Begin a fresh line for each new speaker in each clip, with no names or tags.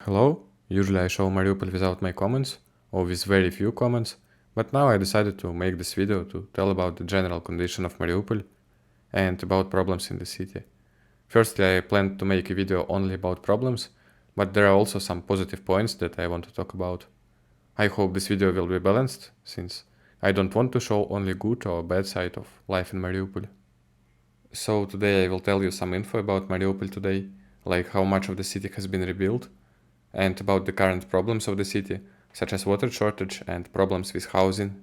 Hello, usually I show Mariupol without my comments, or with very few comments, but now I decided to make this video to tell about the general condition of Mariupol and about problems in the city. Firstly, I planned to make a video only about problems, but there are also some positive points that I want to talk about. I hope this video will be balanced, since I don't want to show only good or bad side of life in Mariupol. So today I will tell you some info about Mariupol today, like how much of the city has been rebuilt, and about the current problems of the city, such as water shortage and problems with housing.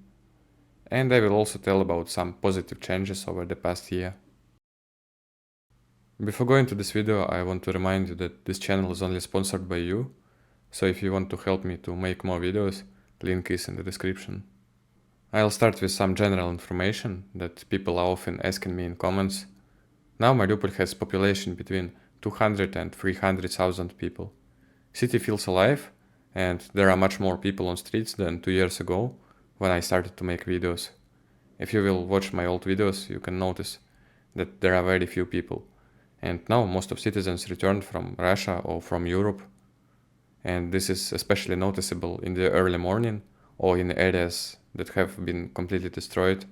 And I will also tell about some positive changes over the past year. Before going to this video, I want to remind you that this channel is only sponsored by you, so if you want to help me to make more videos, link is in the description. I'll start with some general information that people are often asking me in comments. Now Mariupol has population between 200 and 300,000 people. City feels alive, and there are much more people on streets than 2 years ago, when I started to make videos. If you will watch my old videos, you can notice that there are very few people. And now most of citizens returned from Russia or from Europe. And this is especially noticeable in the early morning or in areas that have been completely destroyed,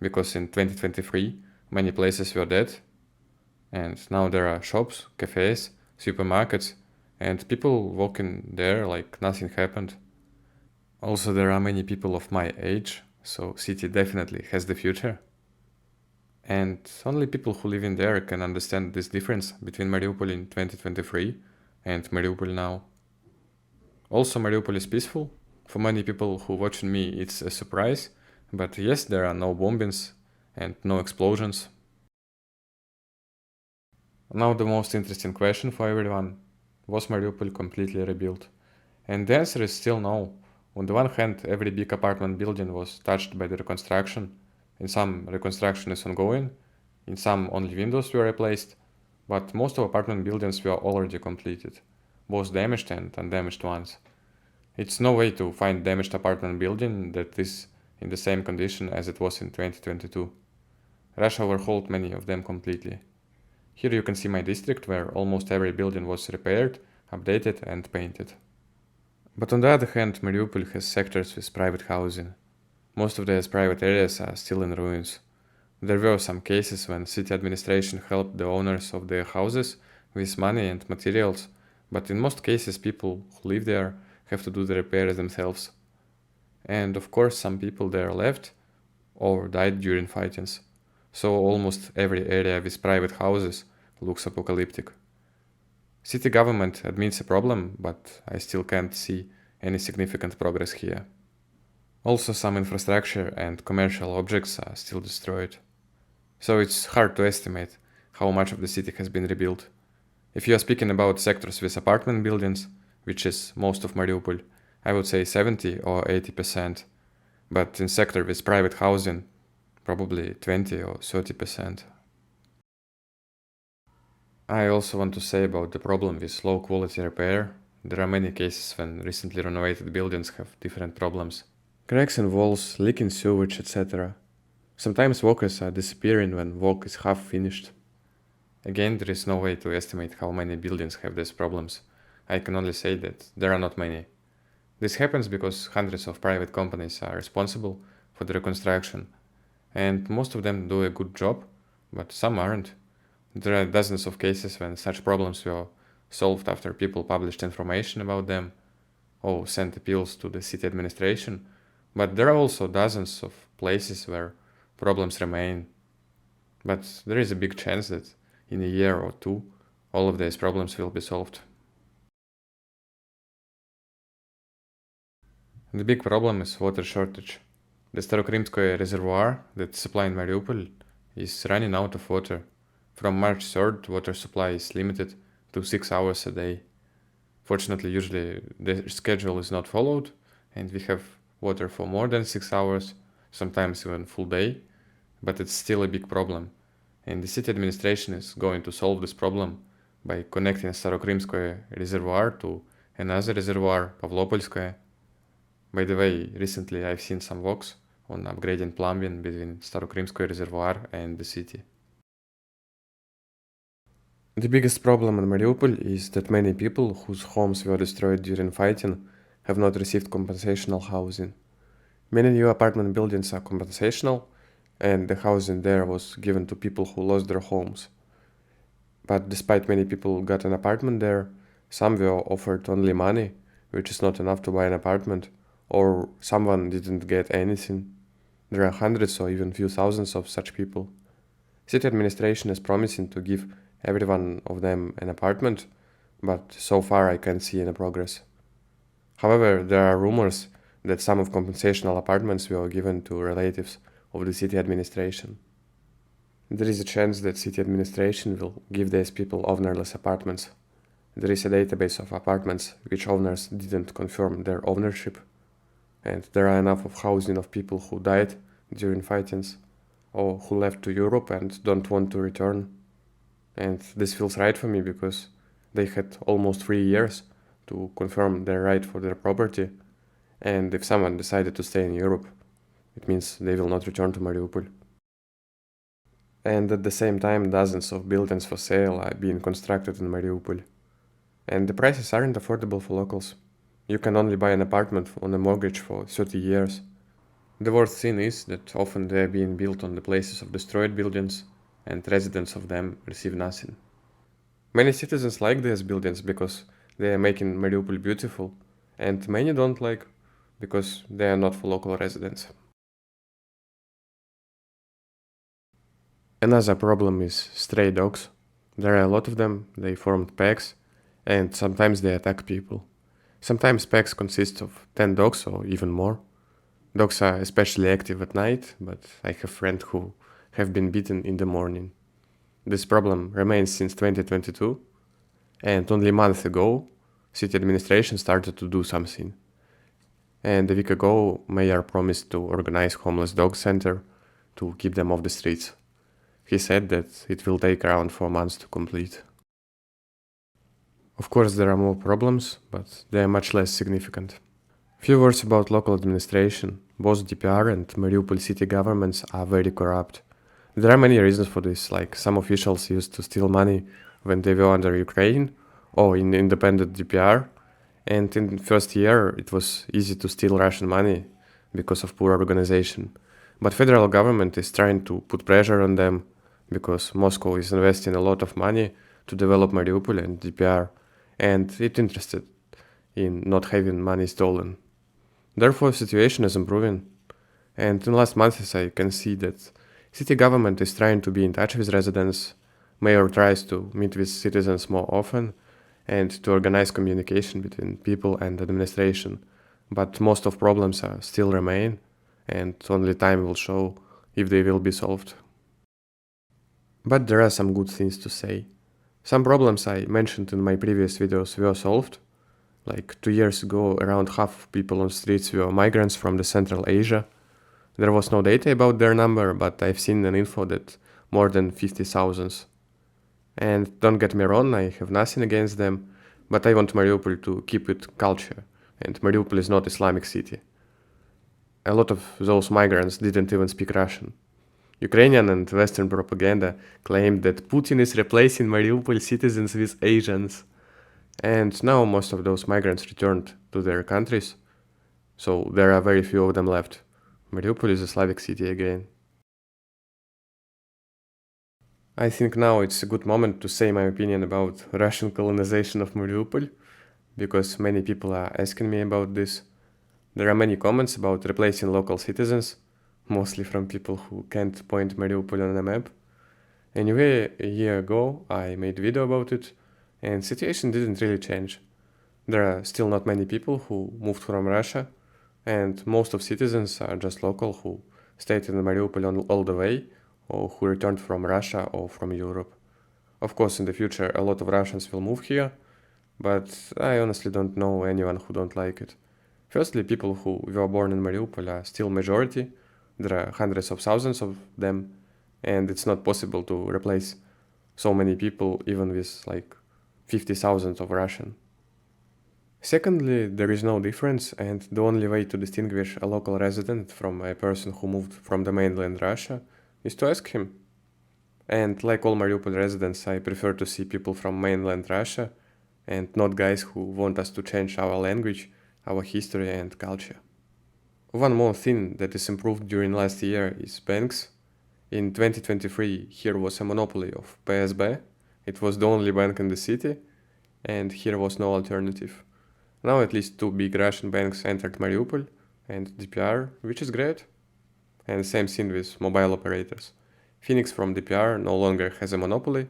because in 2023 many places were dead, and now there are shops, cafes, supermarkets, and people walking there like nothing happened. Also, there are many people of my age, so city definitely has the future. And only people who live in there can understand this difference between Mariupol in 2023 and Mariupol now. Also, Mariupol is peaceful. For many people who watching me, it's a surprise, but yes, there are no bombings and no explosions. Now the most interesting question for everyone: was Mariupol completely rebuilt? And the answer is still no. On the one hand, every big apartment building was touched by the reconstruction. In some, reconstruction is ongoing, in some only windows were replaced, but most of apartment buildings were already completed, both damaged and undamaged ones. It's no way to find damaged apartment building that is in the same condition as it was in 2022. Russia overhauled many of them completely. Here you can see my district, where almost every building was repaired, updated and painted. But on the other hand, Mariupol has sectors with private housing. Most of these private areas are still in ruins. There were some cases when city administration helped the owners of their houses with money and materials, but in most cases people who live there have to do the repairs themselves. And of course some people there left or died during fightings. So almost every area with private houses looks apocalyptic. City government admits a problem, but I still can't see any significant progress here. Also, some infrastructure and commercial objects are still destroyed. So it's hard to estimate how much of the city has been rebuilt. If you are speaking about sectors with apartment buildings, which is most of Mariupol, I would say 70 or 80%. But in sector with private housing, probably 20 or 30%. I also want to say about the problem with low quality repair. There are many cases when recently renovated buildings have different problems. Cracks in walls, leaking sewage, etc. Sometimes workers are disappearing when work is half finished. Again, there is no way to estimate how many buildings have these problems. I can only say that there are not many. This happens because hundreds of private companies are responsible for the reconstruction, and most of them do a good job, but some aren't. There are dozens of cases when such problems were solved after people published information about them or sent appeals to the city administration, but there are also dozens of places where problems remain. But there is a big chance that in a year or two, all of these problems will be solved. The big problem is water shortage. The Starokrimskoye reservoir that supplies Mariupol is running out of water. From March 3rd, water supply is limited to 6 hours a day. Fortunately, usually the schedule is not followed, and we have water for more than 6 hours, sometimes even full day, but it's still a big problem. And the city administration is going to solve this problem by connecting Starokrimskoye reservoir to another reservoir, Pavlopolskoye. By the way, recently I've seen some works on upgrading plumbing between Starokrimskoye reservoir and the city. The biggest problem in Mariupol is that many people whose homes were destroyed during fighting have not received compensational housing. Many new apartment buildings are compensational, and the housing there was given to people who lost their homes. But despite many people got an apartment there, some were offered only money, which is not enough to buy an apartment, or someone didn't get anything. There are hundreds or even few thousands of such people. City administration is promising to give every one of them an apartment, but so far I can't see any progress. However, there are rumors that some of compensational apartments were given to relatives of the city administration. There is a chance that city administration will give these people ownerless apartments. There is a database of apartments which owners didn't confirm their ownership, and there are enough of housing of people who died during fightings or who left to Europe and don't want to return. And this feels right for me because they had almost 3 years to confirm their right for their property, and if someone decided to stay in Europe, it means they will not return to Mariupol. And at the same time, dozens of buildings for sale are being constructed in Mariupol. And the prices aren't affordable for locals. You can only buy an apartment on a mortgage for 30 years. The worst thing is that often they are being built on the places of destroyed buildings, and residents of them receive nothing. Many citizens like these buildings because they are making Mariupol beautiful, and many don't like because they are not for local residents. Another problem is stray dogs. There are a lot of them, they formed packs, and sometimes they attack people. Sometimes packs consist of 10 dogs or even more. Dogs are especially active at night, but I have friends who have been bitten in the morning. This problem remains since 2022, and only a month ago, city administration started to do something. And a week ago, mayor promised to organize homeless dog center to keep them off the streets. He said that it will take around 4 months to complete. Of course, there are more problems, but they are much less significant. Few words about local administration. Both DPR and Mariupol city governments are very corrupt. There are many reasons for this, like some officials used to steal money when they were under Ukraine or in independent DPR, and in the first year it was easy to steal Russian money because of poor organization. But federal government is trying to put pressure on them because Moscow is investing a lot of money to develop Mariupol and DPR, and it's interested in not having money stolen. Therefore, the situation is improving, and in last months I can see that city government is trying to be in touch with residents, mayor tries to meet with citizens more often, and to organize communication between people and administration, but most of problems are still remain, and only time will show if they will be solved. But there are some good things to say. Some problems I mentioned in my previous videos were solved. Like 2 years ago, around half of people on streets were migrants from the Central Asia. There was no data about their number, but I've seen an info that more than 50,000. And don't get me wrong, I have nothing against them, but I want Mariupol to keep its culture, and Mariupol is not Islamic city. A lot of those migrants didn't even speak Russian. Ukrainian and Western propaganda claimed that Putin is replacing Mariupol citizens with Asians. And now most of those migrants returned to their countries, so there are very few of them left. Mariupol is a Slavic city again. I think now it's a good moment to say my opinion about Russian colonization of Mariupol, because many people are asking me about this. There are many comments about replacing local citizens, mostly from people who can't point Mariupol on a map. Anyway, a year ago I made a video about it, and situation didn't really change. There are still not many people who moved from Russia, and most of citizens are just local who stayed in Mariupol all the way, or who returned from Russia or from Europe. Of course, in the future a lot of Russians will move here, but I honestly don't know anyone who don't like it. Firstly, people who were born in Mariupol are still majority. There are hundreds of thousands of them, and it's not possible to replace so many people even with like 50,000 of Russian. Secondly, there is no difference, and the only way to distinguish a local resident from a person who moved from the mainland Russia is to ask him. And like all Mariupol residents, I prefer to see people from mainland Russia and not guys who want us to change our language, our history and culture. One more thing that is improved during last year is banks. In 2023, here was a monopoly of PSB. It was the only bank in the city, and here was no alternative. Now at least two big Russian banks entered Mariupol and DPR, which is great. And same thing with mobile operators. Phoenix from DPR no longer has a monopoly,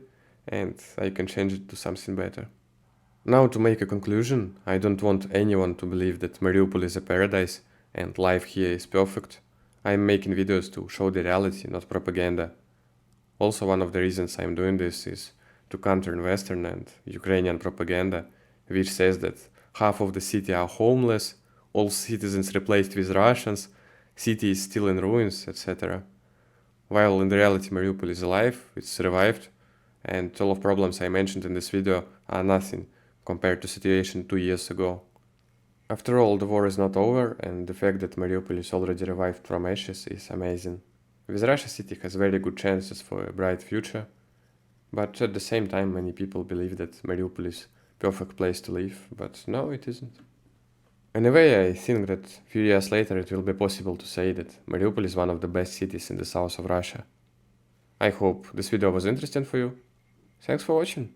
and I can change it to something better. Now to make a conclusion, I don't want anyone to believe that Mariupol is a paradise and life here is perfect. I'm making videos to show the reality, not propaganda. Also, one of the reasons I'm doing this is to counter Western and Ukrainian propaganda, which says that half of the city are homeless, all citizens replaced with Russians, city is still in ruins, etc. While in the reality Mariupol is alive, it's survived, and all of problems I mentioned in this video are nothing compared to situation 2 years ago. After all, the war is not over, and the fact that Mariupol is already revived from ashes is amazing. With Russia, city has very good chances for a bright future, but at the same time many people believe that Mariupol is a perfect place to live, but no, it isn't. Anyway, I think that a few years later it will be possible to say that Mariupol is one of the best cities in the south of Russia. I hope this video was interesting for you. Thanks for watching.